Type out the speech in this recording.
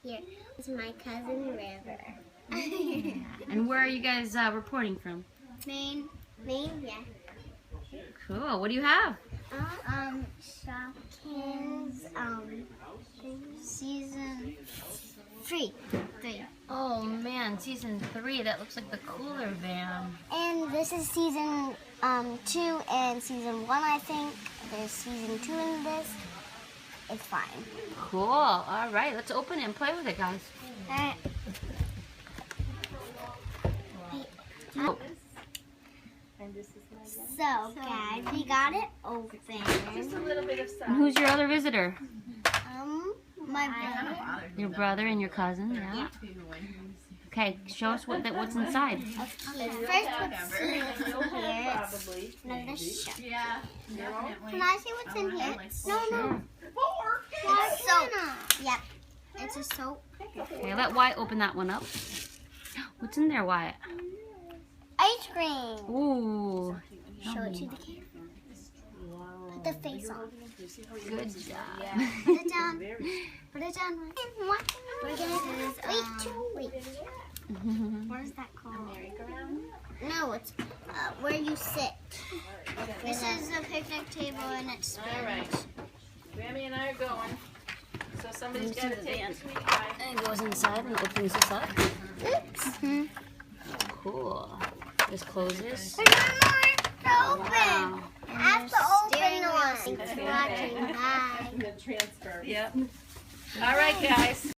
here is my cousin River. And where are you guys reporting from? Maine, yeah. Cool. What do you have? Shopkins, season 3. Oh man, season 3. That looks like the cooler van. And this is season 2 and season 1, I think. There's season 2 in this. It's fine. Cool. All right, let's open it and play with it, guys. Alright. Oh. So, guys, we got it open. And who's your other visitor? My brother. Your brother and your cousin, yeah? Okay, show us what's inside. Okay, first what's in here. It's another shop. Yeah, Can I see what's in here? No. It's soap. Yep. It's a soap. Okay, let Wyatt open that one up. What's in there, Wyatt? Ice cream. Ooh. Show it to the camera. Put the face on. Good job. Put it down. Put it down. Wait. What is that called? No, it's where you sit. This is a picnic table and it's Spanish. Grammy and I are going. So somebody's got to take the sweet pie. And it goes inside and opens this up. Oops. Cool. This closes. There's one more to open. Wow. I have to open one. Thanks for watching. Bye. The transfer. Yep. All right, guys.